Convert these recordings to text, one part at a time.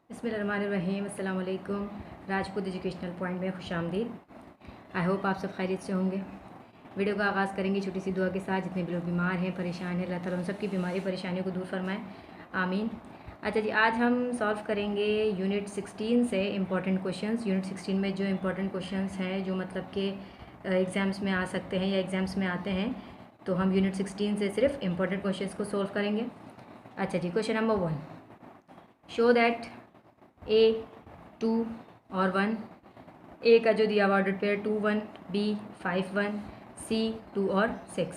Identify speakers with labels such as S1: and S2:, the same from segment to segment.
S1: बिस्मिल्लाहिर्रहमानिर्रहीम। अस्सलाम वालेकुम। राजपूत एजुकेशनल पॉइंट में खुशामदीद। आई होप आप सब खैरियत से होंगे। वीडियो का आगाज़ करेंगे छोटी सी दुआ के साथ। जितने भी लोग बीमार हैं, परेशान हैं, अल्लाह ताला उन सब की बीमारी परेशानियों को दूर फरमाएं, आमीन। अच्छा जी, आज हम सॉल्व करेंगे यूनिट 16 से इम्पॉर्टेंट क्वेश्चंस। यूनिट 16 में जो इम्पॉर्टेंट क्वेश्चंस हैं, जो मतलब कि एग्ज़ाम्स में आ सकते हैं या एग्ज़ाम्स में आते हैं, तो हम यूनिट 16 से सिर्फ इम्पॉर्टेंट क्वेश्चंस को सॉल्व करेंगे। अच्छा जी, क्वेश्चन नंबर 1, शो दैट ए 2 और 1, ए का जो दिया हुआ ऑर्डर पेयर 2 1, बी 5 1, सी 2 और 6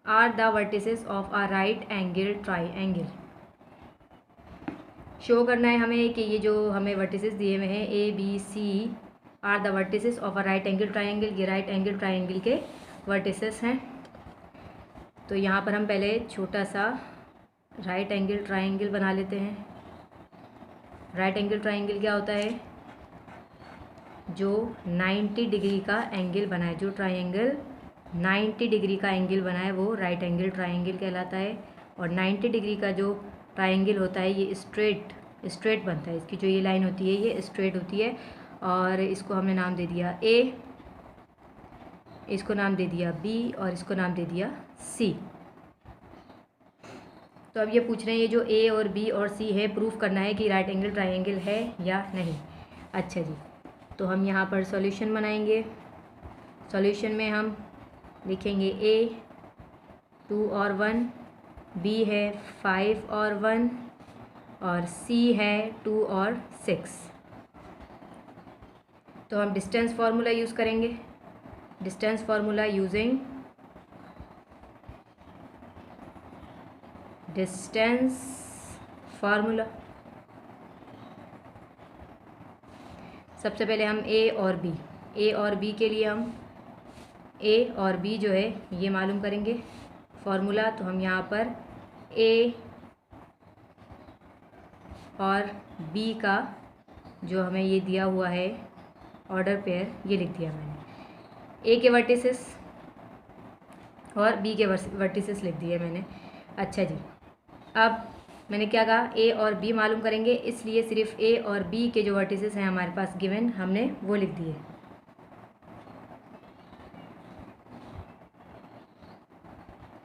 S1: are the vertices of a right angle triangle. Show करना है हमें कि ये जो हमें वर्टिसेस दिए हुए हैं A B C are the vertices of a right angle triangle. ये राइट एंगल ट्राइएंगल के वर्टिसेस हैं। तो यहाँ पर हम पहले छोटा सा राइट एंगल ट्राइएंगल बना लेते हैं। राइट एंगल ट्राइएंगल क्या होता है? जो 90 डिग्री का एंगल बनाए, जो ट्राइएंगल 90 डिग्री का एंगल बनाए वो राइट एंगल ट्राइएंगल कहलाता है। और 90 डिग्री का जो ट्राइएंगल होता है ये स्ट्रेट बनता है। इसकी जो ये लाइन होती है ये स्ट्रेट होती है। और इसको हमने नाम दे दिया ए, इसको नाम दे दिया बी और इसको नाम दे दिया सी। तो अब ये पूछ रहे हैं ये जो ए और बी और सी है, प्रूफ करना है कि राइट एंगल ट्राइएंगल है या नहीं। अच्छा जी, तो हम यहाँ पर सॉल्यूशन बनाएंगे। सॉल्यूशन में हम लिखेंगे ए 2 और 1, बी है 5 और 1 और सी है 2 और 6। तो हम डिस्टेंस फार्मूला यूज़ करेंगे। Distance formula using distance formula. सबसे पहले हम ए और बी के लिए हम ए और बी जो है ये मालूम करेंगे फार्मूला। तो हम यहाँ पर ए और बी का जो हमें ये दिया हुआ है ऑर्डर पेयर ये लिख दिया मैंने। ए के वर्टिसेस और बी के वर्टिसेस लिख दिए मैंने। अच्छा जी, अब मैंने क्या कहा, ए और बी मालूम करेंगे, इसलिए सिर्फ ए और बी के जो वर्टिसेस हैं हमारे पास गिवन, हमने वो लिख दिए।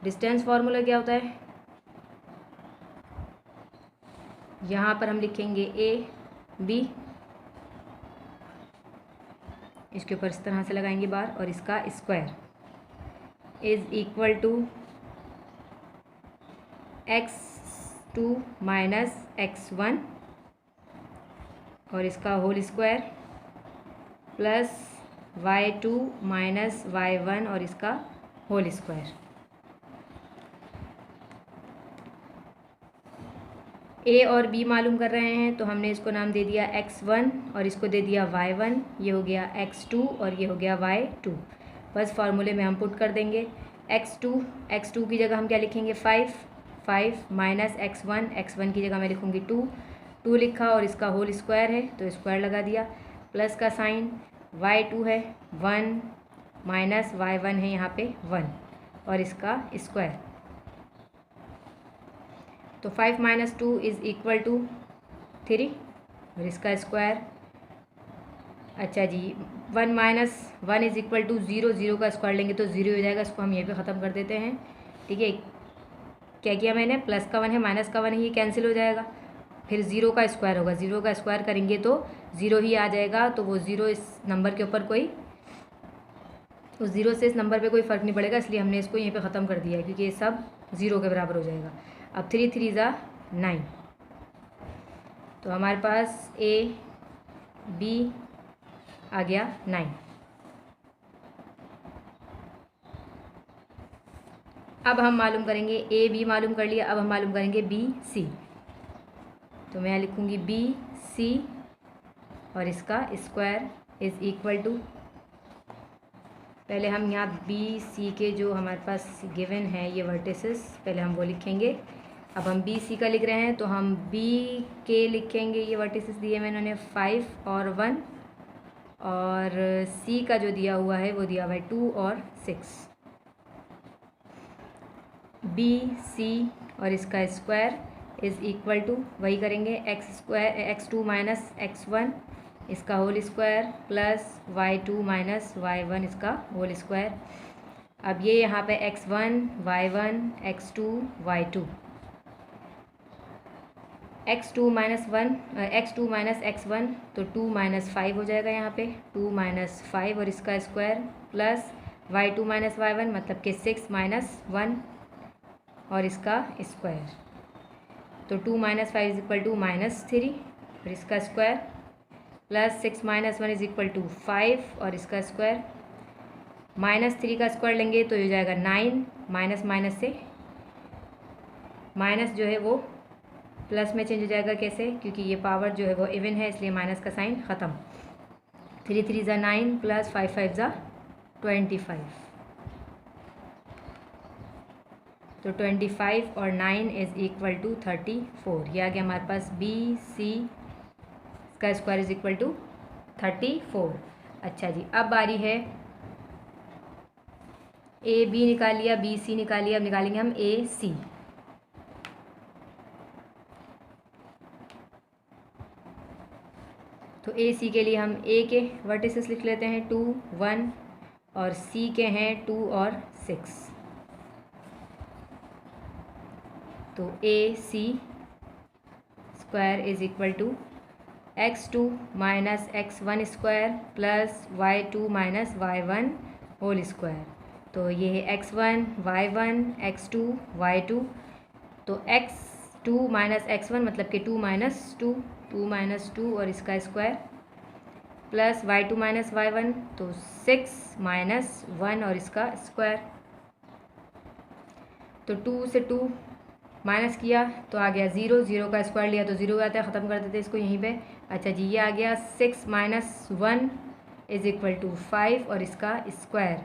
S1: डिस्टेंस फार्मूला क्या होता है? यहाँ पर हम लिखेंगे ए बी, इसके ऊपर इस तरह से लगाएंगे बार, और इसका square is equal to x2 minus x1 और इसका whole square plus y2 minus y1 और इसका होल स्क्वायर। ए और बी मालूम कर रहे हैं तो हमने इसको नाम दे दिया x1 और इसको दे दिया y1। ये हो गया x2 और ये हो गया y2। बस फार्मूले में हम पुट कर देंगे x2 की जगह हम क्या लिखेंगे 5 माइनस x1 की जगह मैं लिखूँगी 2 लिखा और इसका होल स्क्वायर है तो स्क्वायर लगा दिया, प्लस का साइन, y2 है 1 माइनस y1 है यहाँ पे 1 और इसका स्क्वायर। तो 5 माइनस 2 इज़ इक्वल टू 3 और इसका स्क्वायर। अच्छा जी, 1 माइनस 1 इज़ इक्वल टू 0 का स्क्वायर लेंगे तो 0 हो जाएगा। इसको हम यहीं पे ख़त्म कर देते हैं। ठीक है, क्या किया मैंने, प्लस का 1 है माइनस का 1 है, ये कैंसिल हो जाएगा। फिर 0 का स्क्वायर होगा, 0 का स्क्वायर करेंगे तो 0 ही आ जाएगा। तो वो 0 इस नंबर के ऊपर कोई, उस 0 से इस नंबर पे कोई फ़र्क नहीं पड़ेगा, इसलिए हमने इसको यहीं पे ख़त्म कर दिया है क्योंकि ये सब 0 के बराबर हो जाएगा। अब 3 3 ज़ा 9, तो हमारे पास ए बी आ गया 9। अब हम मालूम करेंगे ए बी मालूम कर लिया, अब हम मालूम करेंगे बी सी। तो मैं लिखूँगी बी सी और इसका स्क्वायर इज़ इक्वल टू, पहले हम यहाँ बी सी के जो हमारे पास गिवन है ये वर्टिसेस पहले हम वो लिखेंगे। अब हम बी सी का लिख रहे हैं तो हम बी के लिखेंगे, ये वर्टिसेस दिए हैं इन्होंने 5 और 1 और सी का जो दिया हुआ है वो दिया हुआ है 2 और 6। बी सी और इसका स्क्वायर इज़ इक्वल टू वही करेंगे x2 माइनस x1 इसका whole square plus y2 minus y1 इसका होल स्क्वायर। अब ये यहाँ पे x1 y1 x2 y2 x2 minus x1 तो 2 माइनस 5 हो जाएगा यहाँ पे 2 माइनस 5 और इसका square plus y2 minus y1 मतलब कि 6 माइनस 1 और इसका स्क्वायर। तो 2 minus 5 is equal to minus 3 और इसका square plus 6 minus 1 is equal to 5 और इसका स्क्वायर। माइनस 3 का स्क्वायर लेंगे तो ये हो जाएगा 9 माइनस माइनस से माइनस जो है वो प्लस में चेंज हो जाएगा। कैसे? क्योंकि ये पावर जो है वो इवन है इसलिए माइनस का साइन ख़त्म। 3 3 ज़ा 9 प्लस 5 5 ज़ा 25 तो 25 और 9 इज़ इक्वल टू 34। ये आ गया हमारे पास बी सी का स्क्वायर इज इक्वल टू 34। अच्छा जी, अब बारी है ए बी निकाल लिया, बी सी निकाल लिया, अब निकालेंगे हम ए सी। तो ए सी के लिए हम ए के वर्टिसेस लिख लेते हैं 2 1 और सी के हैं 2 और 6। तो A C square is equal to x2 minus x1 square plus y2 minus y1 whole square. तो ये है x1 y1 x2 y2। तो x2 माइनस x1 मतलब कि 2 माइनस 2 और इसका square plus y2 minus y1 तो 6 माइनस 1 और इसका स्क्वायर। तो 2 से 2 माइनस किया तो आ गया 0, 0 का स्क्वायर लिया तो 0 आता है, ख़त्म कर देते इसको यहीं पे। अच्छा जी, ये आ गया 6 माइनस 1 इज इक्वल टू 5 और इसका स्क्वायर।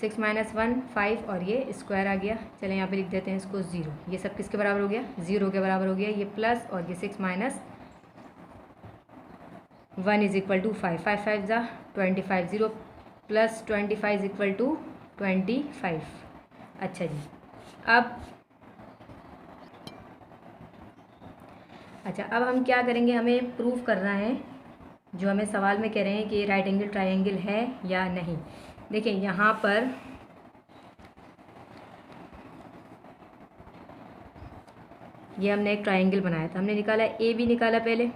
S1: 6 माइनस 1 5 और ये स्क्वायर आ गया। चलें यहाँ पे लिख देते हैं इसको 0। ये सब किसके बराबर हो गया? 0 के बराबर हो गया। ये प्लस और ये 6 माइनस 1 इज इक्वल टू 5 5 5 ज़ा 25 0 प्लस 25 इज इक्वल टू 25। अच्छा जी, अब हम क्या करेंगे, हमें प्रूफ करना है जो हमें सवाल में कह रहे हैं कि ये राइट एंगल ट्रायंगल है या नहीं। देखिए यहाँ पर ये हमने एक ट्रायंगल बनाया था, हमने निकाला ए बी निकाला पहले,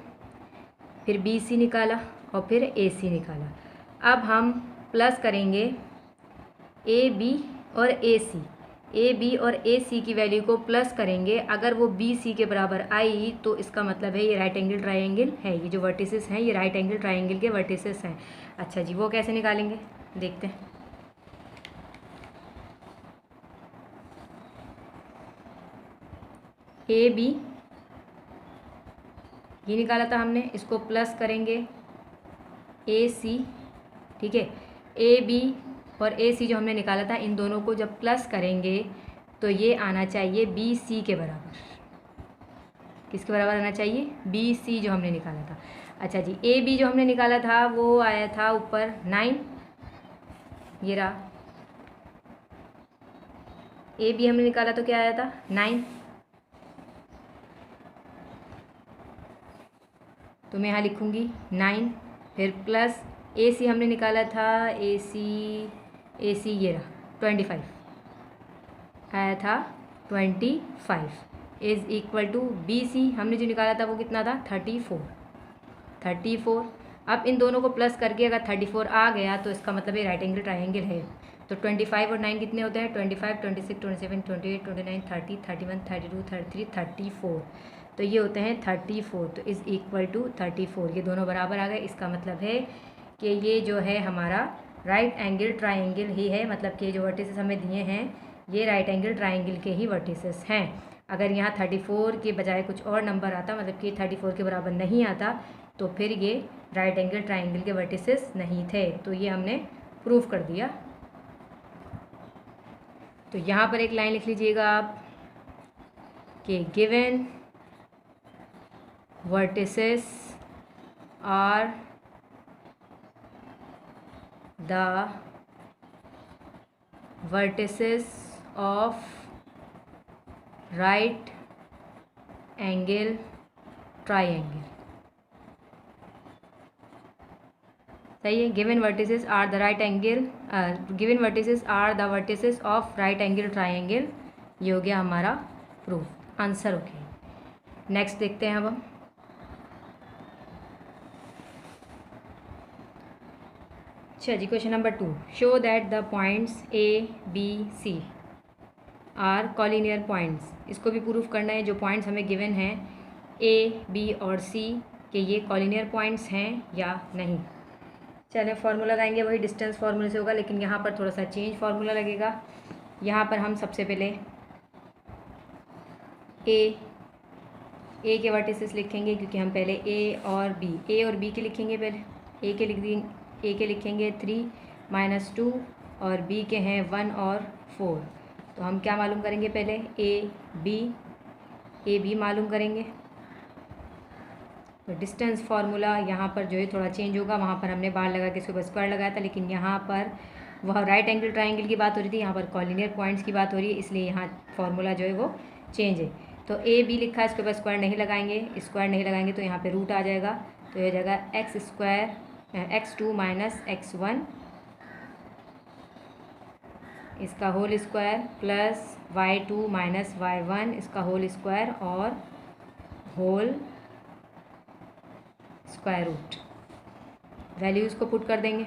S1: फिर बी सी निकाला और फिर ए सी निकाला। अब हम प्लस करेंगे ए बी और ए सी, ए बी और ए सी की वैल्यू को प्लस करेंगे। अगर वो बी सी के बराबर आई तो इसका मतलब है ये राइट एंगल ट्रायंगल है। ये जो वर्टिसेस हैं ये राइट एंगल ट्रायंगल के वर्टिसेस हैं। अच्छा जी, वो कैसे निकालेंगे देखते हैं। ए बी ये निकाला था हमने, इसको प्लस करेंगे ए सी, ठीक है। ए बी और ए सी जो हमने निकाला था इन दोनों को जब प्लस करेंगे तो ये आना चाहिए बी सी के बराबर। किसके बराबर आना चाहिए? बी सी जो हमने निकाला था। अच्छा जी, ए बी जो हमने निकाला था वो आया था ऊपर 9, ये रहा। ए बी हमने निकाला तो क्या आया था? 9। तो मैं यहाँ लिखूँगी 9, फिर प्लस ए सी हमने निकाला था, ए सी ये रहा 25 आया था 25 is equal to B C हमने जो निकाला था वो कितना था? 34। अब इन दोनों को प्लस करके अगर 34 आ गया तो इसका मतलब ये राइट एंगल ट्रायंगल है। तो 25 और 9 कितने होते हैं? 25 26 27 28 29 30 31 32 33 34। तो ये होते हैं 34। तो इज़ इक्वल टू 34, ये दोनों बराबर आ गए। इसका मतलब है कि ये जो है हमारा राइट एंगल ट्रायंगल ही है, मतलब कि जो वर्टिसेस हमें दिए हैं ये राइट एंगल ट्रायंगल के ही वर्टिसेस हैं। अगर यहाँ 34 के बजाय कुछ और नंबर आता, मतलब कि 34 के बराबर नहीं आता, तो फिर ये राइट एंगल ट्रायंगल के वर्टिसेस नहीं थे। तो ये हमने प्रूफ कर दिया। तो यहाँ पर एक लाइन लिख लीजिएगा आप कि given vertices are the vertices of right angle triangle. सही है। Given vertices are the right angle, given vertices are the vertices of right angle triangle. ये हो गया हमारा प्रूफ, आंसर हो गया। नेक्स्ट देखते हैं अब हम। अच्छा जी, question number 2, show that the points A B C are collinear points. इसको भी प्रूफ करना है। जो पॉइंट्स हमें गिवन हैं ए बी और सी के, ये कॉलिनियर पॉइंट्स हैं या नहीं। चलें, फार्मूला लगाएंगे, वही डिस्टेंस फार्मूले से होगा, लेकिन यहाँ पर थोड़ा सा चेंज फार्मूला लगेगा। यहाँ पर हम सबसे पहले ए के वर्टिसेस लिखेंगे, क्योंकि हम पहले ए और बी के लिखेंगे। पहले ए के लिखेंगे 3 - 2 और बी के हैं 1 और 4। तो हम क्या मालूम करेंगे, पहले ए बी मालूम करेंगे। तो डिस्टेंस फार्मूला यहाँ पर जो है थोड़ा चेंज होगा। वहाँ पर हमने बार लगा के इसके ऊपर स्क्वायर लगाया था, लेकिन यहाँ पर वह राइट एंगल ट्राइंगल की बात हो रही थी, यहाँ पर कॉलिनियर पॉइंट्स की बात हो रही है, इसलिए यहाँ फार्मूला जो है वो चेंज है। तो ए बी लिखा है, इसके ऊपर स्क्वायर नहीं लगाएंगे तो यहाँ पे रूट आ जाएगा। तो ये हो जाएगा x2 - x1 इसका whole square plus y2 - y1 इसका होल स्क्वायर और होल स्क्वायर रूट। वैल्यूज़ को पुट कर देंगे।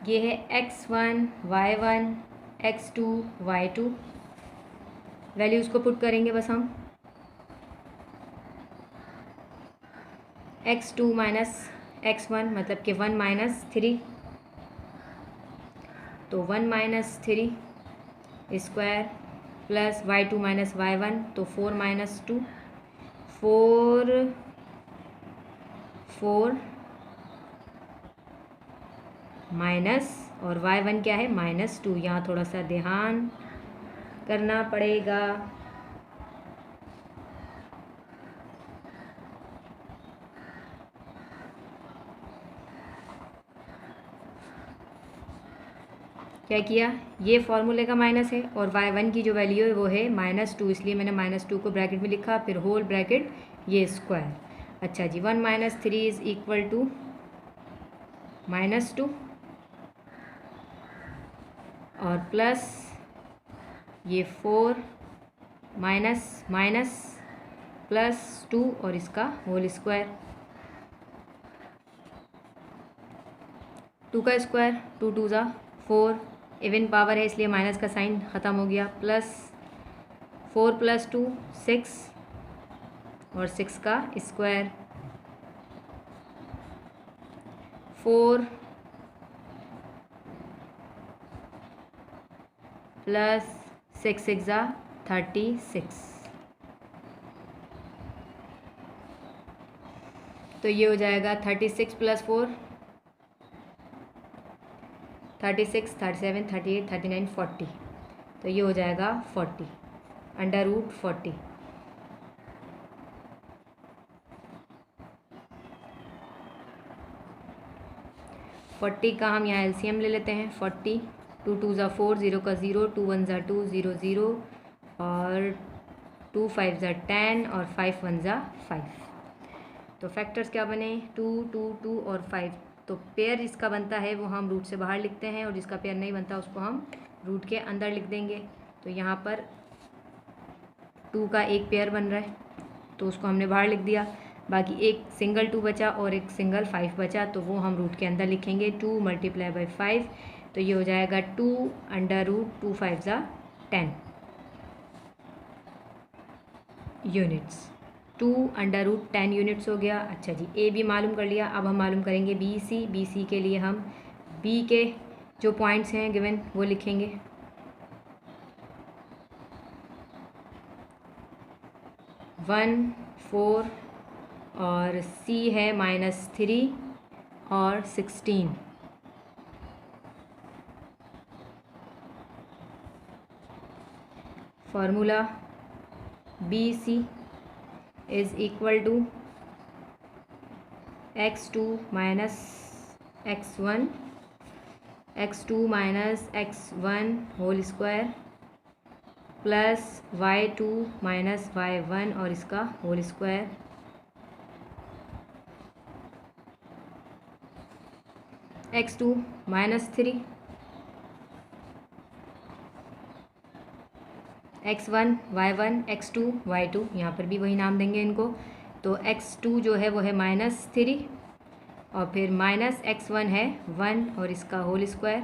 S1: ये है x1 y1 x2 y2। Values को पुट करेंगे बस हम। x2 - x1 मतलब कि 1 - 3, तो 1 - 3 स्क्वायर प्लस y2 - y1 तो 4 - 2 4 माइनस और y1 क्या है -2। यहाँ थोड़ा सा ध्यान करना पड़ेगा। क्या किया, ये फॉर्मूले का माइनस है और y1 की जो वैल्यू है वो है -2, इसलिए मैंने -2 को ब्रैकेट में लिखा, फिर होल ब्रैकेट ये स्क्वायर। अच्छा जी, 1 - 3 इज इक्वल टू -2 और प्लस ये 4 माइनस प्लस 2 और इसका होल स्क्वायर। 2 का स्क्वायर 2 2 ज़ा 4, इवन पावर है इसलिए माइनस का साइन ख़त्म हो गया। प्लस 4 + 2 6 और 6 का स्क्वायर 4 प्लस 6 6 ज़ा 36। तो ये हो जाएगा 36 + 4 36 37 38 39 40। तो ये हो जाएगा 40 √40। का हम यहाँ LCM ले लेते हैं। 40 2 2 ज़ा 4 0 का 0 2 1 ज़ा 2 0 0 और 2 5 ज़ा 10 और 5 1 ज़ा 5। तो फैक्टर्स क्या बने 2 2 2 और 5। तो पेयर जिसका बनता है वो हम रूट से बाहर लिखते हैं और जिसका पेयर नहीं बनता उसको हम रूट के अंदर लिख देंगे। तो यहाँ पर 2 का एक पेयर बन रहा है तो उसको हमने बाहर लिख दिया। बाकी एक सिंगल 2 बचा और एक सिंगल 5 बचा, तो वो हम रूट के अंदर लिखेंगे 2 × 5। तो ये हो जाएगा 2 √2 5 ज़ा 10 यूनिट्स। 2 √10 यूनिट्स हो गया। अच्छा जी, ए बी मालूम कर लिया। अब हम मालूम करेंगे बी सी के लिए हम बी के जो पॉइंट्स हैं गिवन वो लिखेंगे। वन 4 और सी है -3 और 16। Formula BC is equal to x2 - x1 whole square plus y2 minus y1 और इसका whole square, x2 minus 3, x1 y1 x2 y2, यहाँ पर भी वही नाम देंगे इनको। तो x2 जो है वो है -3 और फिर माइनस x1 है 1 और इसका होल स्क्वायर,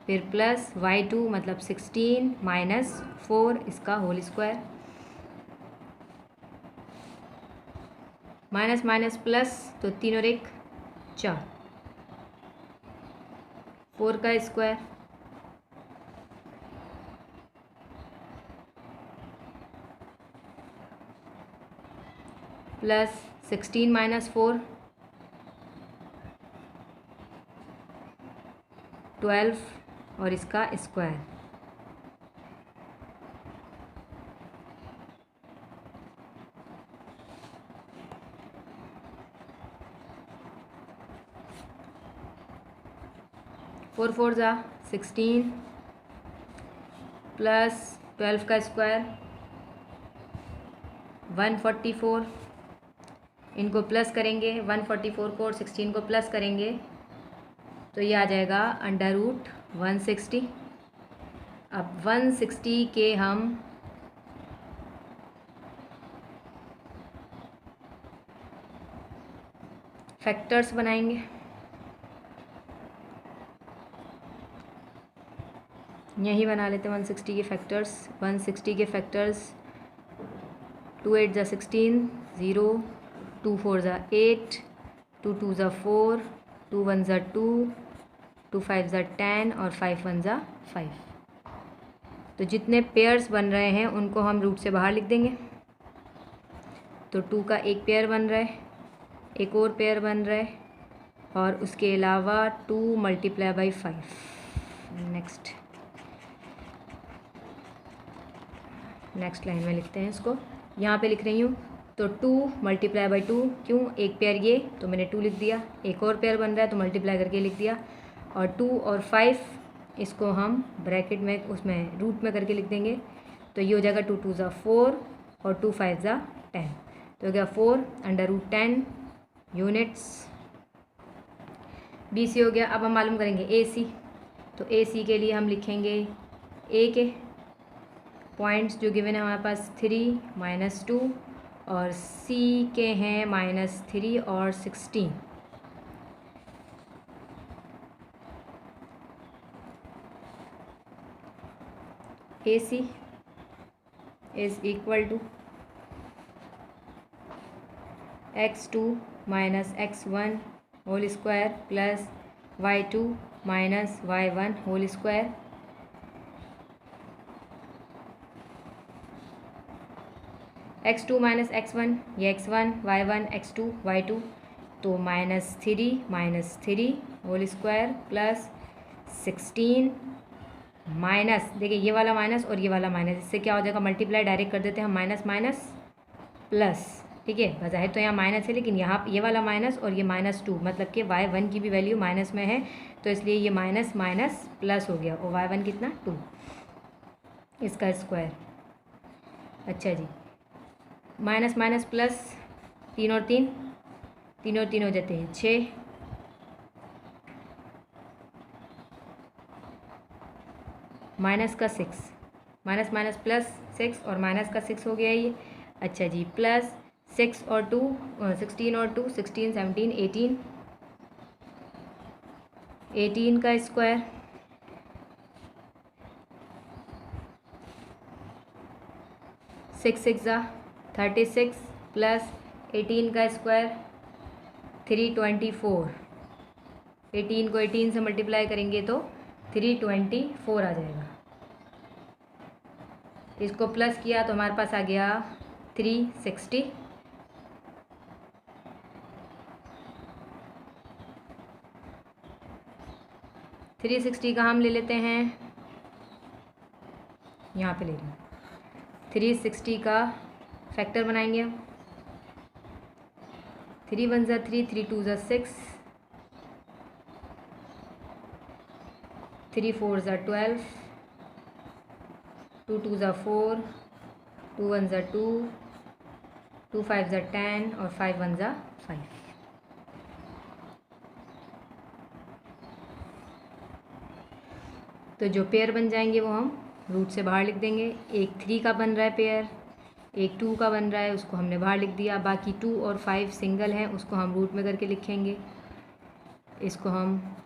S1: फिर प्लस y2 मतलब 16 माइनस 4 इसका whole square, minus minus plus तो 3 और 1 4, 4 का स्क्वायर प्लस 16 माइनस 4 12 और इसका स्क्वायर, फोर फोर ज़ा 16 प्लस 12 का स्क्वायर 144, इनको प्लस करेंगे 144 को और 16 को प्लस करेंगे तो ये आ जाएगा अंडर रूट 160। अब 160 के हम फैक्टर्स बनाएंगे। यही बना लेते हैं 160 के फैक्टर्स। 160 के फैक्टर्स 2 8 ज़ा 16, 0, 2 4 ज़ा 8, 2 2 ज़ा 4, 2 1 ज़ा 2, 2 5 ज़ा 10 और 5 1 ज़ा 5। तो जितने पेयर्स बन रहे हैं उनको हम रूट से बाहर लिख देंगे। तो 2 का एक पेयर बन रहा है, एक और पेयर बन रहा है और उसके अलावा 2 मल्टीप्लाई बाई 5। नेक्स्ट लाइन में लिखते हैं इसको, यहाँ पे लिख रही हूँ। तो 2 मल्टीप्लाई बाई 2, क्यों, एक पेयर ये तो मैंने 2 लिख दिया, एक और पेयर बन रहा है तो मल्टीप्लाई करके लिख दिया, और 2 और 5 इसको हम ब्रैकेट में उसमें रूट में करके लिख देंगे। तो ये हो जाएगा 2 2 ज़ा 4 और 2 5 ज़ा 10, तो हो गया 4 अंडर रूट 10 यूनिट्स। BC हो गया। अब हम मालूम करेंगे AC। तो AC के लिए हम लिखेंगे A के पॉइंट्स जो गिवन है हमारे पास 3 -2 और C के हैं -3 और 16। AC is equal to x2 minus x1 whole square plus y2 minus y1 whole square x2 minus x1 ये x1 y1 x2 y2, तो -3 होल स्क्वायर प्लस 16 माइनस, देखिए ये वाला माइनस और ये वाला माइनस, इससे क्या हो जाएगा, मल्टीप्लाई डायरेक्ट कर देते हैं हम, माइनस माइनस प्लस। ठीक है, बज़ाहिर तो यहाँ माइनस है लेकिन यहाँ ये वाला माइनस और ये -2, मतलब कि y1 की भी वैल्यू माइनस में है तो इसलिए ये माइनस माइनस प्लस हो गया और y1 कितना 2, इसका स्क्वायर। अच्छा जी, माइनस माइनस प्लस, 3 और 3 हो जाते हैं 6, माइनस का 6, माइनस माइनस प्लस 6 और माइनस का 6 हो गया ये। अच्छा जी, प्लस 6 और 2 16 और 2 16 17 18, 18 का स्क्वायर, 6 6 ज़ा 36 प्लस 18 का स्क्वायर 324, 18 को 18 से मल्टीप्लाई करेंगे तो 324 आ जाएगा। इसको प्लस किया तो हमारे पास आ गया 360। थ्री 360 का हम ले लेते हैं, यहाँ पे ले लें 360 का फैक्टर बनाएंगे हम। 3 1 ज़ा 3, 3 2 ज़ा 6, 3 4 ज़ा 12, 2 2 ज़ा 4, 2 1 ज़ा 2, 2 5 ज़ा 10 और 5 1 ज़ा 5। तो जो पेयर बन जाएंगे वो हम रूट से बाहर लिख देंगे। एक 3 का बन रहा है पेयर, एक 2 का बन रहा है, उसको हमने बाहर लिख दिया। बाकी 2 और 5 सिंगल हैं, उसको हम रूट में करके लिखेंगे। इसको हम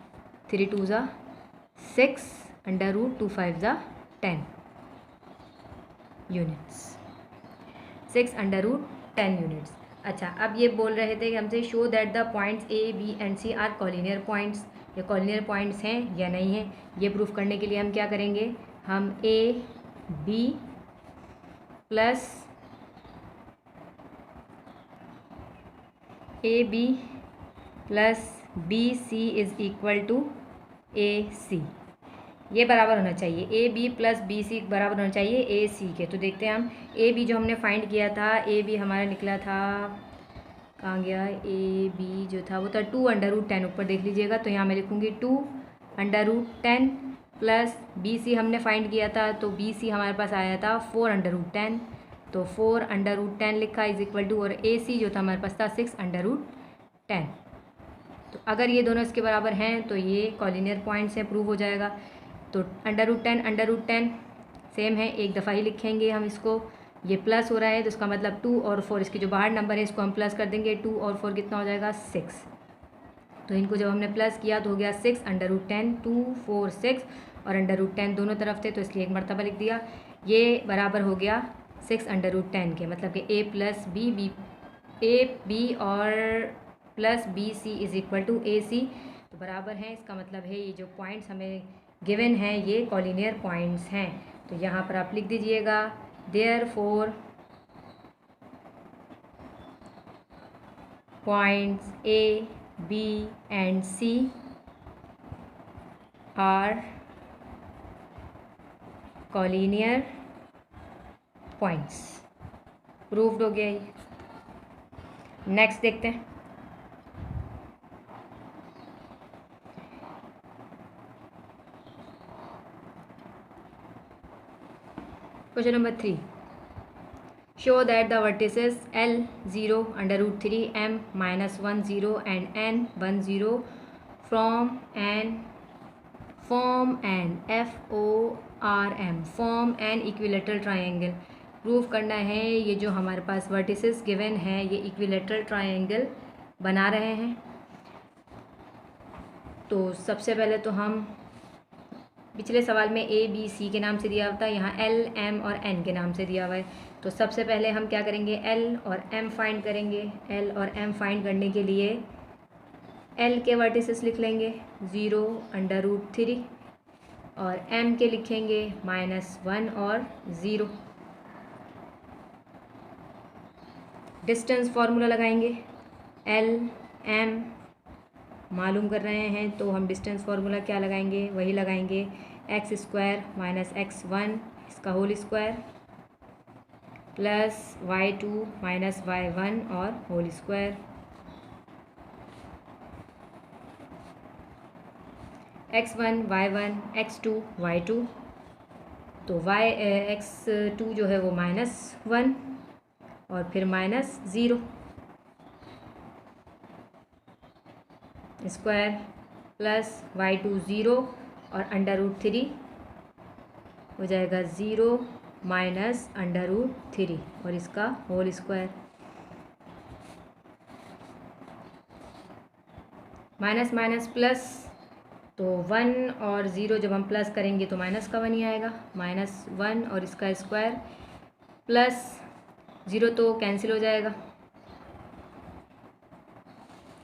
S1: 3 2 ज़ा 6 अंडर रूट 2 5 ज़ा 10 यूनिट्स, 6 अंडर रूट 10 यूनिट्स। अच्छा, अब ये बोल रहे थे कि हमसे show that the points A B and C are collinear points, ये कॉलिनियर पॉइंट्स हैं या नहीं हैं। ये प्रूफ करने के लिए हम क्या करेंगे, हम A B plus B C is equal to A C, ये बराबर होना चाहिए। A B plus B C बराबर होना चाहिए ए सी के। तो देखते हैं हम ए बी जो हमने फाइंड किया था, ए बी हमारा निकला था, कहाँ गया, ए बी जो था वो था 2 अंडर रूट 10, ऊपर देख लीजिएगा। तो यहाँ मैं लिखूँगी 2 under root 10 plus B C हमने फाइंड किया था, तो बी सी हमारे पास आया था 4 अंडर रूट 10, तो 4 अंडर रूट 10 लिखा इज इक्वल टू, और ए सी जो था हमारे पास था 6 अंडर रूट 10। तो अगर ये दोनों इसके बराबर हैं तो ये कॉलिनियर पॉइंट से प्रूव हो जाएगा। तो अंडर रूट 10 सेम है, एक दफ़ा ही लिखेंगे हम इसको। ये प्लस हो रहा है तो इसका मतलब 2 और 4, इसके जो बाहर नंबर है इसको हम प्लस कर देंगे। 2 और 4 कितना हो जाएगा, 6। तो इनको जब हमने प्लस किया तो हो गया 6 अंडर रूट 10, 2 4 6 और अंडर रूट 10 दोनों तरफ थे तो इसलिए एक मरतबा लिख दिया। ये बराबर हो गया 6 अंडर रूट 10 के, मतलब कि ए बी और plus B C is equal to A C, तो बराबर हैं। इसका मतलब है ये जो पॉइंट्स हमें गिवन हैं ये कॉलिनियर पॉइंट्स हैं। तो यहाँ पर आप लिख दीजिएगा therefore points A B and C are collinear points. Proved हो गया ये। नेक्स्ट देखते हैं। Question number 3, show that the vertices L 0 under root 3 M minus 1 0 and N 1 0 form an FORM form an equilateral triangle. Proof करना है ये जो हमारे पास वर्टिसेस गिवन है ये इक्विलेटरल ट्रायंगल बना रहे हैं। तो सबसे पहले तो हम पिछले सवाल में ए बी सी के नाम से दिया हुआ था, यहाँ L M और N के नाम से दिया हुआ है। तो सबसे पहले हम क्या करेंगे, L और M फाइंड करेंगे। L और M फाइंड करने के लिए L के वर्टिसेस लिख लेंगे 0 अंडर रूट 3 और M के लिखेंगे -1 और 0। डिस्टेंस फार्मूला लगाएंगे, L M मालूम कर रहे हैं तो हम डिस्टेंस फार्मूला क्या लगाएंगे, वही लगाएंगे x² माइनस x1 इसका whole square plus y2 minus y1 और whole square, x1 y1 x2 y2। तो x2 जो है वो -1 और फिर -0 स्क्वायर प्लस y2 0 और अंडर रूट 3 हो जाएगा 0 माइनस अंडर रूट 3 और इसका whole square, minus minus plus, तो 1 और 0 जब हम प्लस करेंगे तो माइनस का 1 ही आएगा, -1 और इसका स्क्वायर प्लस 0 तो कैंसिल हो जाएगा।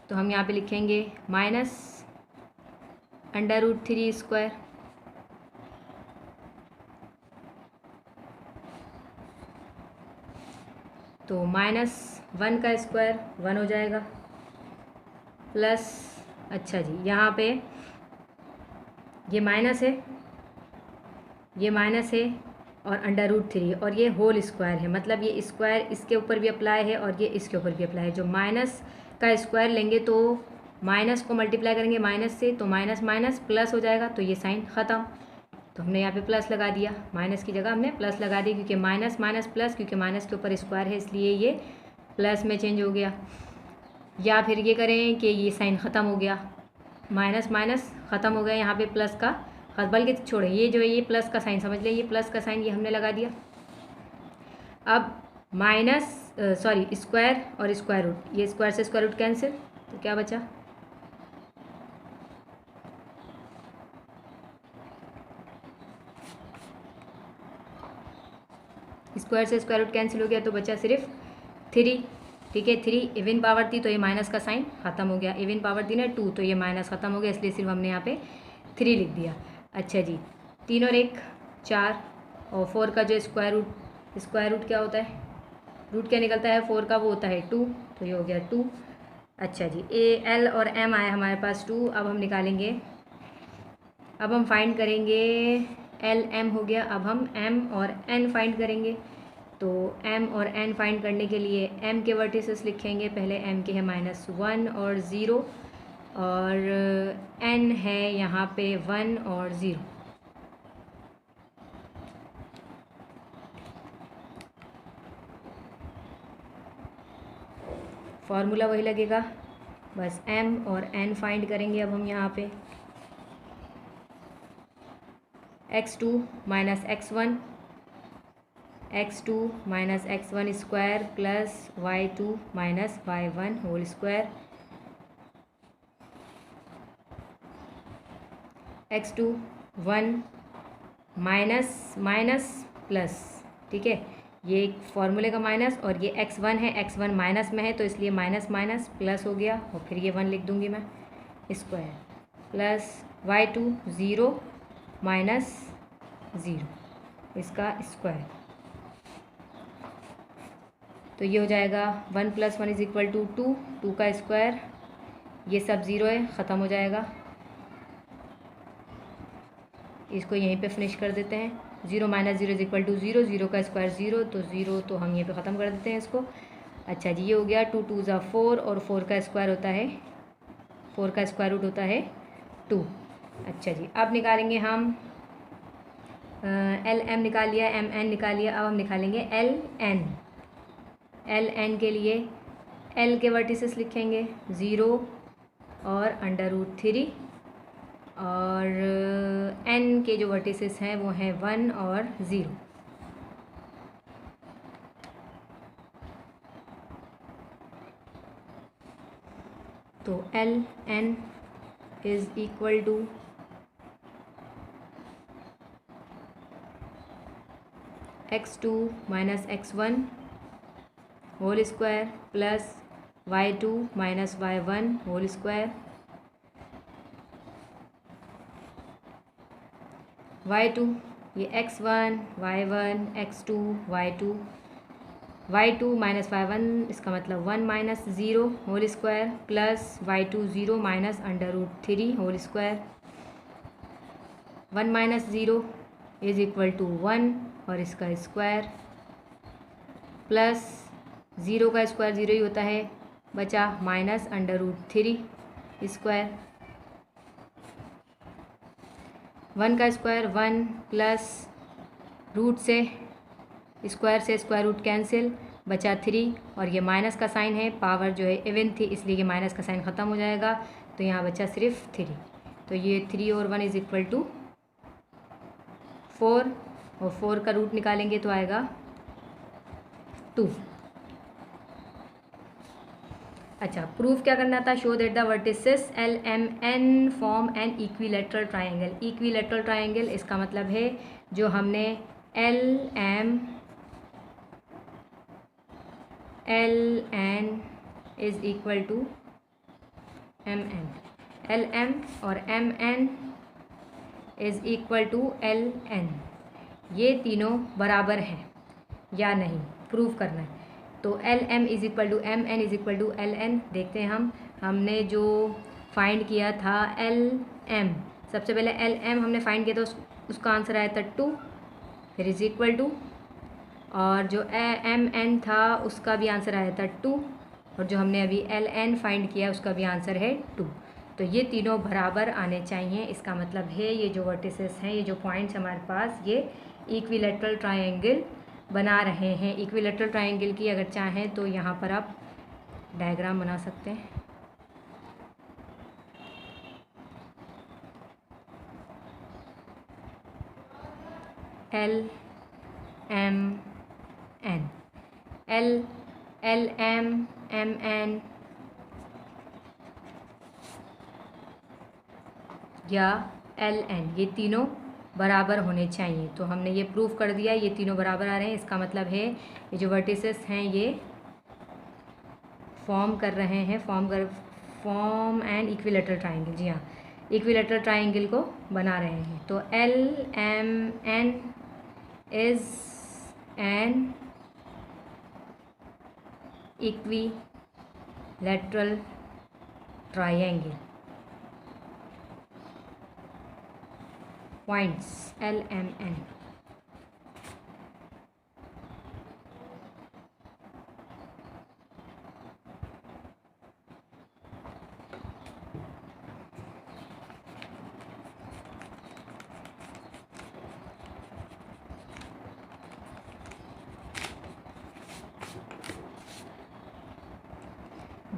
S1: तो हम यहाँ पे लिखेंगे माइनस अंडर रूट 3 स्क्वायर तो -1 का स्क्वायर 1 हो जाएगा प्लस, अच्छा जी यहाँ पे ये माइनस है और अंडर रूट 3 और ये होल स्क्वायर है, मतलब ये स्क्वायर इसके ऊपर भी अप्लाई है और ये इसके ऊपर भी अप्लाई है। जो माइनस का स्क्वायर लेंगे तो माइनस को मल्टीप्लाई करेंगे माइनस से तो माइनस माइनस प्लस हो जाएगा, तो ये साइन ख़त्म। तो हमने यहाँ पे प्लस लगा दिया, माइनस की जगह हमने प्लस लगा दी, क्योंकि माइनस माइनस प्लस, क्योंकि माइनस के ऊपर स्क्वायर है इसलिए ये प्लस में चेंज हो गया। या फिर ये करें कि ये साइन ख़त्म हो गया, माइनस माइनस ख़त्म हो गया, यहाँ पे प्लस का, बल्कि छोड़े, ये जो है ये प्लस का साइन समझ लें, ये प्लस का साइन ये हमने लगा दिया। अब माइनस स्क्वायर और स्क्वायर रूट, ये स्क्वायर से स्क्वायर रूट कैंसिल, तो क्या बचा, स्क्वायर से स्क्वायर रूट कैंसिल हो गया, तो बचा सिर्फ 3। ठीक है, 3 इवन पावर थी तो ये माइनस का साइन ख़त्म हो गया, इवन पावर थी ना 2 तो ये माइनस ख़त्म हो गया, इसलिए सिर्फ हमने यहाँ पे 3 लिख दिया। अच्छा जी, 3 और 1 4, और 4 का जो स्क्वायर रूट क्या होता है, रूट क्या निकलता है 4 का, वो होता है 2, तो ये हो गया 2। अच्छा जी, एल और एम आया हमारे पास 2। अब हम निकालेंगे, अब हम फाइंड करेंगे, एल एम हो गया, अब हम एम और एन फाइंड करेंगे। तो m और n फाइंड करने के लिए m के वर्टिसेस लिखेंगे, पहले m के है -1 और 0, और n है यहाँ पे 1 और 0। फार्मूला वही लगेगा, बस m और n फाइंड करेंगे अब हम यहाँ पे, x2 minus x1 minus x1 square plus y2 minus y1 whole square, x2 1 minus minus plus, ठीक है, ये फॉर्मूले का माइनस, और ये x1 है, x1 माइनस में है तो इसलिए माइनस माइनस प्लस हो गया, और फिर ये 1 लिख दूंगी मैं स्क्वायर, प्लस y2 0 माइनस 0 इसका स्क्वायर, तो ये हो जाएगा 1 + 1 = 2, 2 का स्क्वायर, ये सब 0 है, ख़त्म हो जाएगा, इसको यहीं पे फिनिश कर देते हैं। 0 - 0 = 0, 0 का स्क्वायर 0, तो 0 तो हम यहीं पे ख़त्म कर देते हैं इसको। अच्छा जी, ये हो गया 2 × 2 = 4, और 4 का स्क्वायर होता है, 4 का स्क्वायर रूट होता है 2। अच्छा जी, अब निकालेंगे हम LM निकाल लिया, MN निकाल लिया, अब हम निकालेंगे LN। LN के लिए L के वर्टिसेस लिखेंगे 0 और √3, और N के जो वर्टिसेस हैं वो हैं 1 और 0। तो LN = x2 minus x1 whole square plus y2 minus y1 whole square, y2 ये x1 y1 x2 y2 minus y1, इसका मतलब 1 minus 0 whole square plus y2 0 minus √3 whole square, 1 minus 0 = 1 और इसका स्क्वायर, प्लस 0 का स्क्वायर 0 ही होता है, बचा minus √3 square, 1 का स्क्वायर 1 प्लस रूट से स्क्वायर से स्क्वायर रूट कैंसिल, बचा 3, और ये माइनस का साइन है, पावर जो है इवन थी इसलिए ये माइनस का साइन ख़त्म हो जाएगा, तो यहाँ बचा सिर्फ 3। तो ये 3 और 1 = 4, और 4 का रूट निकालेंगे तो आएगा 2। अच्छा, प्रूफ क्या करना था, show that the vertices LMN form an equilateral triangle. Equilateral triangle इसका मतलब है जो हमने LN = MN, LM और MN = LN, ये तीनों बराबर हैं या नहीं, प्रूफ करना है। तो LM = MN = LN, देखते हैं हमने जो फाइंड किया था LM, सबसे पहले LM हमने फाइंड किया था, उसका आंसर आया था 2, फिर = और जो MN था उसका भी आंसर आया था 2, और जो हमने अभी LN फाइंड किया उसका भी आंसर है 2। तो ये तीनों बराबर आने चाहिए। इसका मतलब है ये जो वर्टिसेस हैं, ये जो पॉइंट्स हमारे पास, ये इक्विलैटरल ट्रायंगल बना रहे हैं। इक्विलैटरल ट्रायंगल की अगर चाहें तो यहाँ पर आप डायग्राम बना सकते हैं। L M N, L M N या एल एन, ये तीनों बराबर होने चाहिए। तो हमने ये प्रूफ कर दिया, ये तीनों बराबर आ रहे हैं। इसका मतलब है ये जो वर्टिसेस हैं ये फॉर्म कर रहे हैं, फॉर्म एन इक्विलैटरल ट्रायंगल। जी हाँ, इक्विलैटरल ट्रायंगल को बना रहे हैं। तो L M N is an equilateral triangle. Points L M N.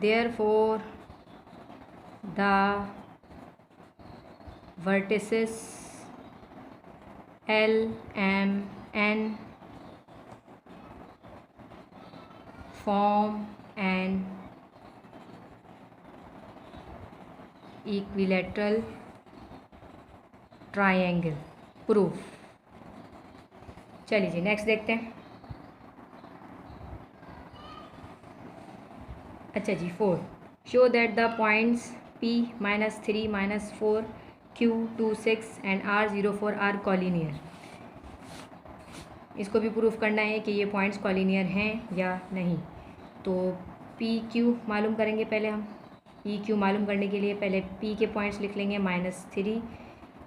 S1: Therefore, the vertices L M N form an equilateral triangle. Proof. चलिए जी नेक्स्ट देखते हैं। अच्छा जी 4, show that the points P -3 -4 Q 26 and R 04 are collinear. इसको भी proof करना है कि ये पॉइंट्स कॉलिनियर हैं या नहीं। तो पी क्यू मालूम करेंगे पहले हम। पी क्यू मालूम करने के लिए पहले P के पॉइंट्स लिख लेंगे -3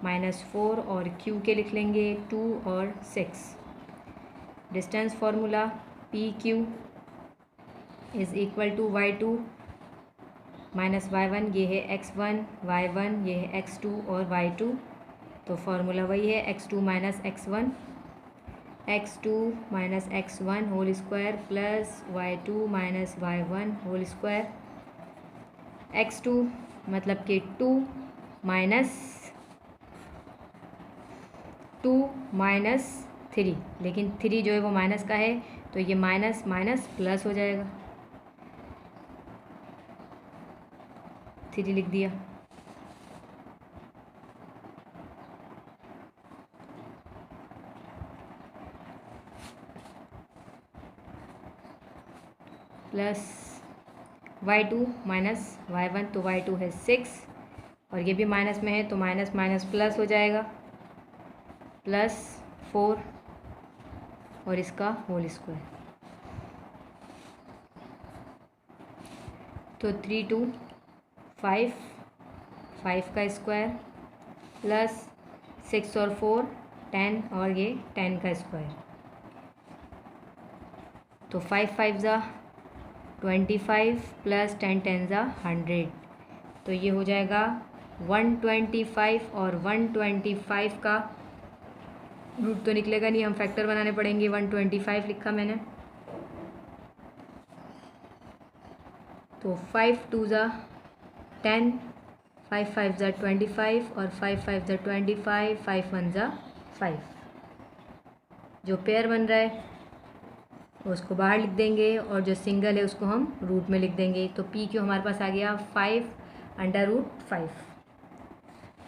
S1: -4 और Q के लिख लेंगे 2 और 6। Distance formula P Q is equal to y2 minus y1, ये है x1, y1 ये है x2 और y2। तो फार्मूला वही है x2 minus x1 minus x1 whole square plus y2 minus y1 whole square. x2 मतलब कि 2 माइनस 3, लेकिन 3 जो है वो माइनस का है, तो ये माइनस माइनस प्लस हो जाएगा। 3 लिख दिया। प्लस y2 माइनस y1, तो y2 है 6 और ये भी माइनस में है, तो माइनस माइनस प्लस हो जाएगा, प्लस 4 और इसका होल स्क्वायर। तो 3 2 5, 5 का स्क्वायर प्लस 6 और 4 10 और ये 10 का स्क्वायर। तो 5 5 ज़ा 25 प्लस 10 10 ज़ा 100, तो ये हो जाएगा 125 और 125 का रूट तो निकलेगा नहीं, हम फैक्टर बनाने पड़ेंगे। 125 लिखा मैंने, तो 5 2 ज़ा 10, 5 5 ज़ा 25 और 5 5 ज़ा 25, 5 1 ज़ा 5। जो पेयर बन रहा है उसको बाहर लिख देंगे और जो सिंगल है उसको हम रूट में लिख देंगे। तो पी क्यू हमारे पास आ गया 5/√5।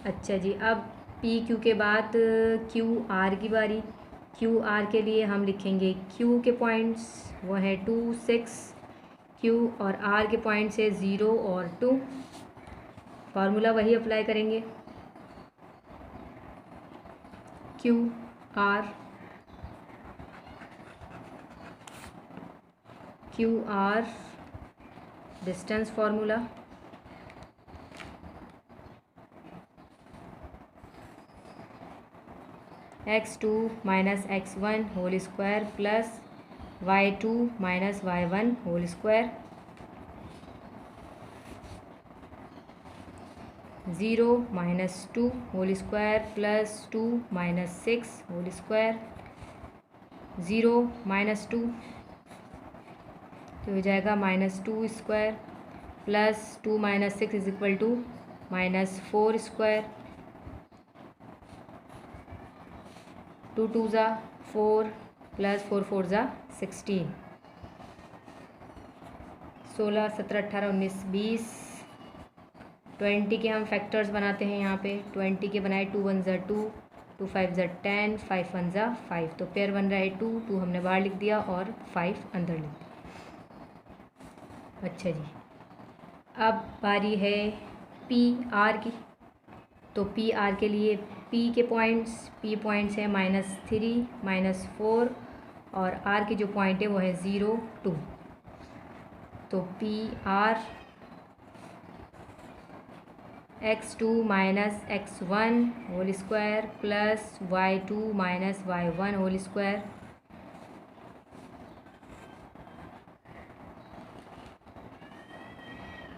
S1: अच्छा जी, अब पी क्यू के बाद क्यू आर की बारी। क्यू आर के लिए हम लिखेंगे क्यू के पॉइंट्स वो है 2 6, क्यू और आर के पॉइंट्स है 0 और 2। फार्मूला वही अप्लाई करेंगे, Q R distance formula x2 minus x1 whole square plus y2 minus y1 whole square. 0 minus 2 whole square plus 2 minus 6 whole square, 0 minus 2 तो हो जाएगा minus 2 square plus 2 minus 6 is equal to minus 4 square, 2 2 ज़ा 4 plus 4 4 ज़ा 16, 16 17 18 19 20, 20 के हम factors बनाते हैं यहाँ पे, 20 के बनाए 2 1 ज़ा 2, 2 5 ज़ा 10, 5 1 ज़ा 5, तो पेयर बन रहा है 2 2 हमने बाहर लिख दिया और 5 अंदर लिख दिया। अच्छा जी, अब बारी है पी आर की। तो पी आर के लिए पी के पॉइंट्स हैं -3 -4 और आर के जो पॉइंट है वो है 0 2। तो P R x2 minus x1 whole square plus y2 minus y1 whole square,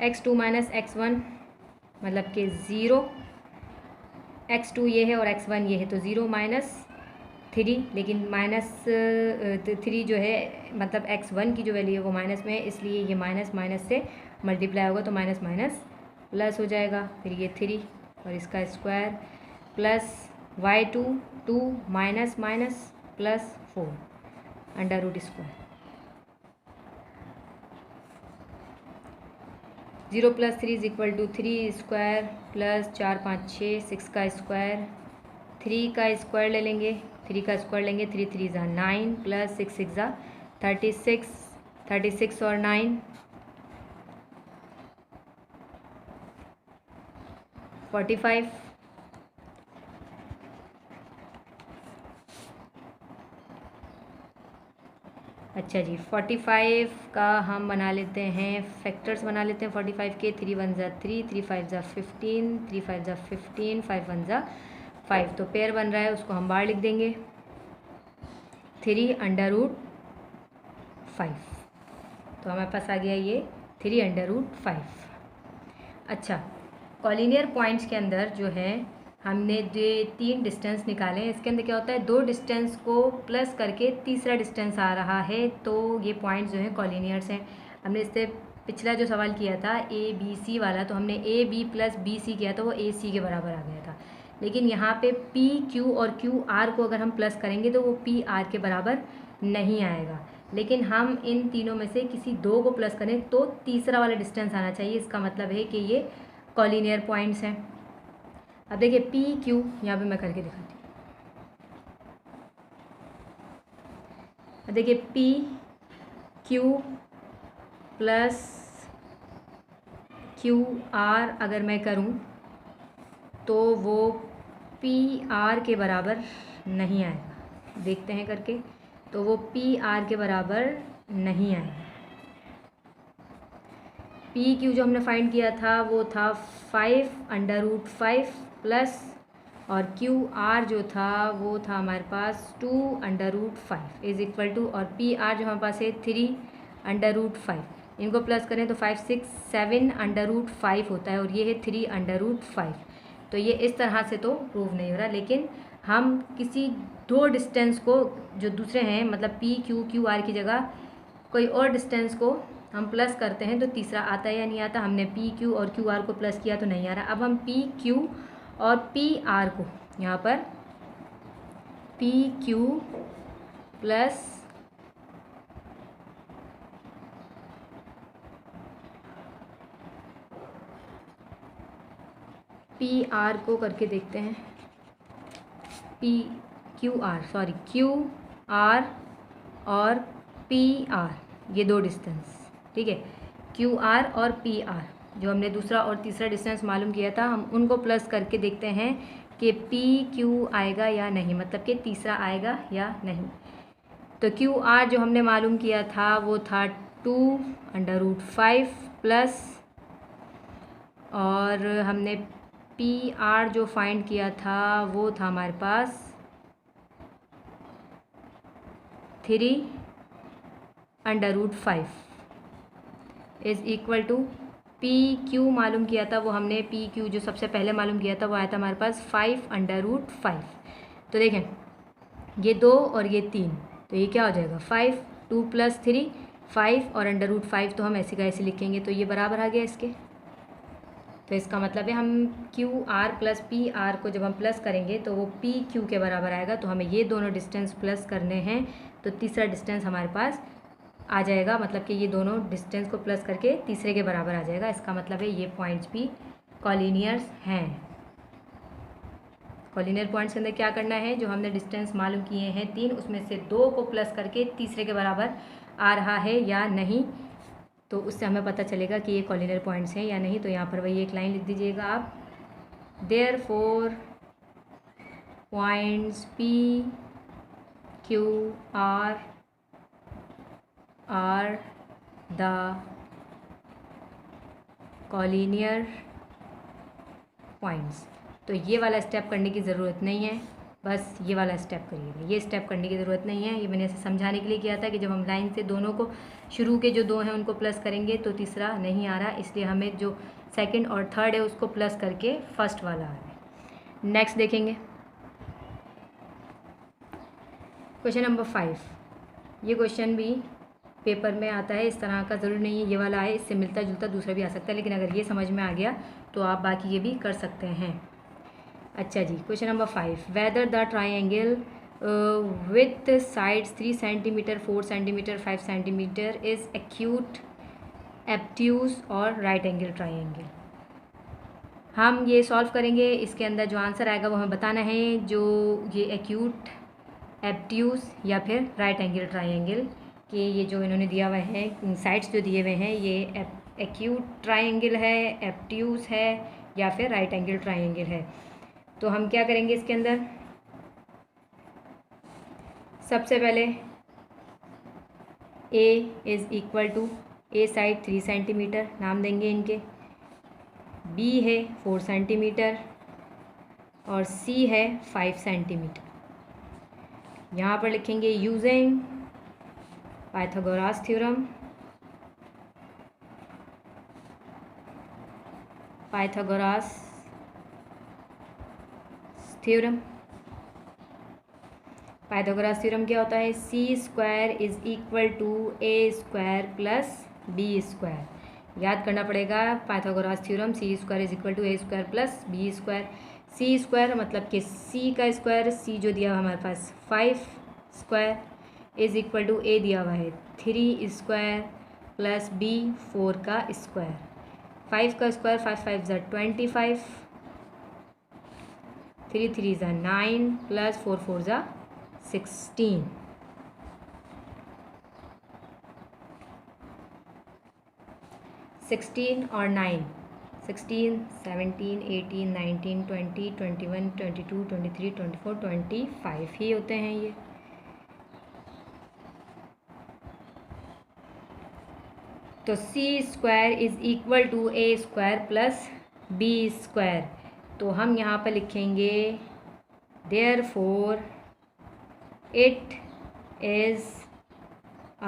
S1: x2 minus x1 मतलब कि 0, x2 ये है और x1 ये है, तो 0 माइनस 3, लेकिन -3 जो है मतलब x1 की जो वैल्यू है वो माइनस में है, इसलिए ये माइनस माइनस से मल्टीप्लाई होगा तो माइनस माइनस प्लस हो जाएगा, फिर ये 3 और इसका square plus y2 2 minus minus plus 4 under root square, 0 plus 3 is equal to 3 square plus 4 5 6 6 का स्क्वायर, 3 का स्क्वायर ले लेंगे, 3 का स्क्वायर लेंगे, 3 3 ज़ा 9 प्लस 6 6 ज़ा 36, 36 और 9 45, अच्छा जी 45 का हम बना लेते हैं, फैक्टर्स बना लेते हैं 45 के, 3 1 ज़ा 3, 3 5 ज़ा 15, 3 5 ज़ा 15, 5 1 ज़ा 5, तो पेयर बन रहा है उसको हम बाहर लिख देंगे 3 अंडर रूट 5, तो हमारे पास आ गया ये 3 अंडर रूट 5। अच्छा, कॉलिनियर पॉइंट्स के अंदर जो है हमने जो 3 डिस्टेंस निकाले हैं, इसके अंदर क्या होता है 2 डिस्टेंस को प्लस करके तीसरा डिस्टेंस आ रहा है, तो ये पॉइंट्स जो हैं कॉलिनियर्स हैं। हमने इससे पिछला जो सवाल किया था ए बी सी वाला, तो हमने A B plus B C किया था, वो ए सी के बराबर आ गया था, लेकिन यहाँ पे पी क्यू और क्यू आर को अगर हम प्लस करेंगे तो वो पी आर के बराबर नहीं आएगा, लेकिन हम इन तीनों में से किसी 2 को प्लस करें तो तीसरा वाला डिस्टेंस आना चाहिए, इसका मतलब है कि ये कॉलिनियर पॉइंट्स हैं। अब देखिए पी क्यू यहाँ पे मैं करके दिखाती हूँ। अब देखिए P Q plus Q R अगर मैं करूँ तो वो पी आर के बराबर नहीं आएगा, देखते हैं करके, तो वो पी आर के बराबर नहीं आएगा। पी क्यू जो हमने फाइंड किया था वो था 5 अंडर रूट 5 प्लस, और क्यू आर जो था वो था हमारे पास 2 under root 5 is equal to, और पी आर जो हमारे पास है 3 अंडर रूट 5, इनको प्लस करें तो 5 6 7 अंडर रूट 5 होता है, और ये है 3 अंडर रूट 5। तो ये इस तरह से तो प्रूव नहीं हो रहा, लेकिन हम किसी 2 डिस्टेंस को जो दूसरे हैं मतलब पी क्यू क्यू आर की जगह कोई और डिस्टेंस को हम प्लस करते हैं तो तीसरा आता है या नहीं आता। हमने पी क्यू और क्यू आर को प्लस किया तो नहीं आ रहा। अब हम पी क्यू और पी आर को यहाँ पर P Q plus P R को करके देखते हैं, P Q R sorry Q R और पी आर, ये 2 डिस्टेंस, ठीक है, क्यू आर और पी आर जो हमने दूसरा और तीसरा डिस्टेंस मालूम किया था, हम उनको प्लस करके देखते हैं कि पी क्यू आएगा या नहीं, मतलब कि तीसरा आएगा या नहीं। तो क्यू आर जो हमने मालूम किया था वो था 2 अंडर रूट 5 प्लस, और हमने पी आर जो फाइंड किया था वो था हमारे पास 3 under root 5 is equal to P Q मालूम किया था, वो हमने पी क्यू जो सबसे पहले मालूम किया था वो आया था हमारे पास 5√5। तो देखें ये 2 और ये 3, तो ये क्या हो जाएगा 5, 2 + 3 5 और √5, तो हम ऐसे का ऐसे लिखेंगे तो ये बराबर आ गया इसके। तो इसका मतलब है हम QR + PR को जब हम प्लस करेंगे तो वो PQ के बराबर आएगा। तो हमें ये दोनों डिस्टेंस प्लस करने हैं, तो तीसरा डिस्टेंस हमारे पास आ जाएगा, मतलब कि ये दोनों डिस्टेंस को प्लस करके तीसरे के बराबर आ जाएगा। इसका मतलब है ये पॉइंट्स भी कॉलिनियर्स हैं। कॉलिनियर पॉइंट्स के अंदर क्या करना है, जो हमने डिस्टेंस मालूम किए हैं 3, उसमें से 2 को प्लस करके तीसरे के बराबर आ रहा है या नहीं, तो उससे हमें पता चलेगा कि ये कॉलिनियर पॉइंट्स हैं या नहीं। तो यहाँ पर वही एक लाइन लिख दीजिएगा आप, therefore points PQR are the collinear points. तो ये वाला स्टेप करने की ज़रूरत नहीं है, बस ये वाला स्टेप करिएगा। ये स्टेप करने की ज़रूरत नहीं है, ये मैंने ऐसे समझाने के लिए किया था कि जब हम लाइन से दोनों को शुरू के जो 2 हैं उनको प्लस करेंगे तो तीसरा नहीं आ रहा, इसलिए हमें जो सेकंड और थर्ड है उसको प्लस करके फर्स्ट वाला आ रहा है। नेक्स्ट देखेंगे क्वेश्चन नंबर 5। ये क्वेश्चन भी पेपर में आता है, इस तरह का ज़रूर नहीं है ये वाला है, इससे मिलता जुलता दूसरा भी आ सकता है, लेकिन अगर ये समझ में आ गया तो आप बाकी ये भी कर सकते हैं। अच्छा जी, question number 5, whether the triangle with sides 3 centimetre 4 centimetre 5 centimetre is acute obtuse और राइट एंगल ट्राइंगल। हम ये सॉल्व करेंगे, इसके अंदर जो आंसर आएगा वो हमें बताना है, जो ये एक्यूट एब्ट्यूज या फिर राइट एंगल ट्राइंगल कि ये जो इन्होंने दिया हुआ है साइड्स जो दिए हुए हैं ये एक्यूट ट्राइंगल है, एब्ट्यूज है या फिर राइट एंगल ट्राइंगल है। तो हम क्या करेंगे इसके अंदर, सबसे पहले A is equal to A side 3 centimetre नाम देंगे इनके, B है 4 सेंटीमीटर और C है 5 सेंटीमीटर। यहाँ पर लिखेंगे using Pythagoras theorem, Pythagoras theorem. Pythagoras theorem क्या होता है, C² is equal to A² plus B²। याद करना पड़ेगा Pythagoras theorem, C² is equal to A² plus B²। C² मतलब कि C का स्क्वायर, C जो दिया हुआ हमारे पास 5² इज़ इक्वल टू A दिया हुआ है 3² प्लस B 4 का स्क्वायर। 5 का स्क्वायर 5 5 ज़ा 25, 3 3 ज़ा 9 प्लस 4 4 ज़ा 16। और 9 16 17 18 19 20 21 22 23 24 25 ही होते हैं ये। तो C² is equal to A² plus B²। तो हम यहाँ पर लिखेंगे therefore it is a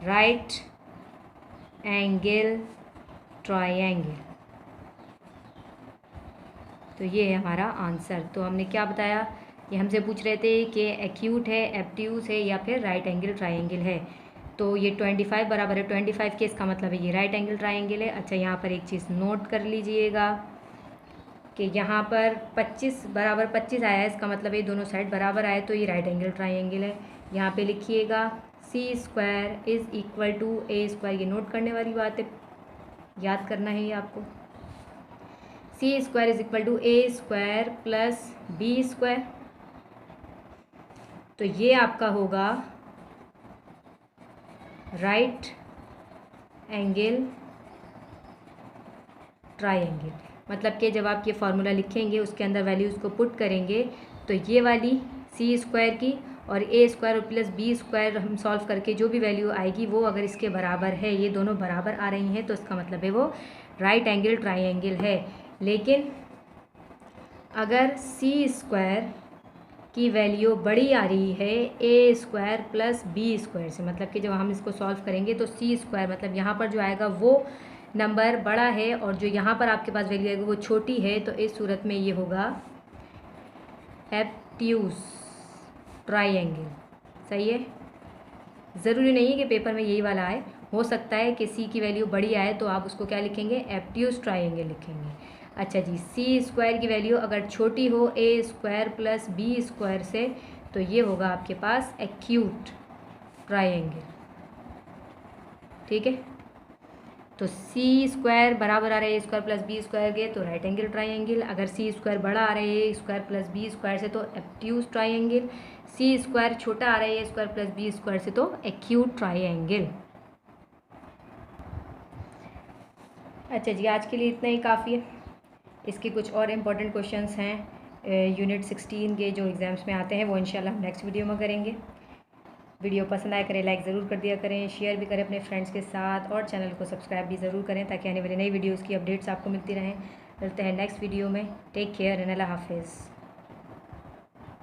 S1: right angle triangle. तो ये है हमारा आंसर। तो हमने क्या बताया, ये हमसे पूछ रहे थे कि एक्यूट है, एब्ट्यूज है या फिर राइट एंगल ट्रायंगल है। तो ये 25 बराबर है 25 के, इसका मतलब है ये राइट एंगल ट्रायंगल है। अच्छा, यहाँ पर एक चीज़ नोट कर लीजिएगा कि यहाँ पर 25 बराबर 25 आया है, इसका मतलब ये दोनों साइड बराबर आए तो ये राइट एंगल ट्रायंगल है। यहाँ पे लिखिएगा C² is equal to A²। ये नोट करने वाली बात है, याद करना है ये आपको। C² is equal to A² plus B²। तो ये आपका होगा राइट एंगल ट्रायंगल। मतलब कि जब आप ये फार्मूला लिखेंगे उसके अंदर वैल्यूज़ को पुट करेंगे तो ये वाली C² की और A² प्लस B² हम सॉल्व करके जो भी वैल्यू आएगी वो अगर इसके बराबर है, ये दोनों बराबर आ रही हैं, तो इसका मतलब है वो राइट एंगल ट्रायंगल है। लेकिन अगर C² की वैल्यू बड़ी आ रही है ए स्क्वायर प्लस बी स्क्वायर से, मतलब कि जब हम इसको सॉल्व करेंगे तो सी स्क्वायर, मतलब यहाँ पर जो आएगा वो नंबर बड़ा है और जो यहाँ पर आपके पास वैल्यू आएगी वो छोटी है, तो इस सूरत में ये होगा एब्ट्यूज ट्राइंगल। सही है। ज़रूरी नहीं है कि पेपर में यही वाला आए, हो सकता है कि सी की वैल्यू बड़ी आए तो आप उसको क्या लिखेंगे, एब्ट्यूज ट्राइंगल लिखेंगे। अच्छा जी, सी स्क्वायर की वैल्यू अगर छोटी हो ए स्क्वायर प्लस बी स्क्वायर से, तो ये होगा आपके पास एक्यूट ट्राइंगल। ठीक है। तो सी स्क्वायर बराबर आ रहा है ए स्क्वायर प्लस बी स्क्वायर के, तो राइट एंगल ट्राइंगल। अगर सी स्क्वायर बड़ा आ रहा है ए स्क्वायर प्लस बी स्क्वायर से, तो एब्ट्यूज ट्राइंगल। सी स्क्वायर छोटा आ रहा है ए स्क्वायर प्लस बी स्क्वायर से, तो एक्यूट ट्राइंगल। अच्छा जी, आज के लिए इतना ही काफ़ी है। इसके कुछ और इम्पोर्टेंट क्वेश्चंस हैं यूनिट 16 के जो एग्ज़ाम्स में आते हैं, वो इंशाल्लाह हम नेक्स्ट वीडियो में करेंगे। वीडियो पसंद आया करें, लाइक ज़रूर कर दिया करें, शेयर भी करें अपने फ्रेंड्स के साथ और चैनल को सब्सक्राइब भी ज़रूर करें ताकि आने वाली नई वीडियोज़ की अपडेट्स आपको मिलती रहें। मिलते हैं नेक्स्ट वीडियो में। टेक केयर एंड अल्लाह हाफिज़।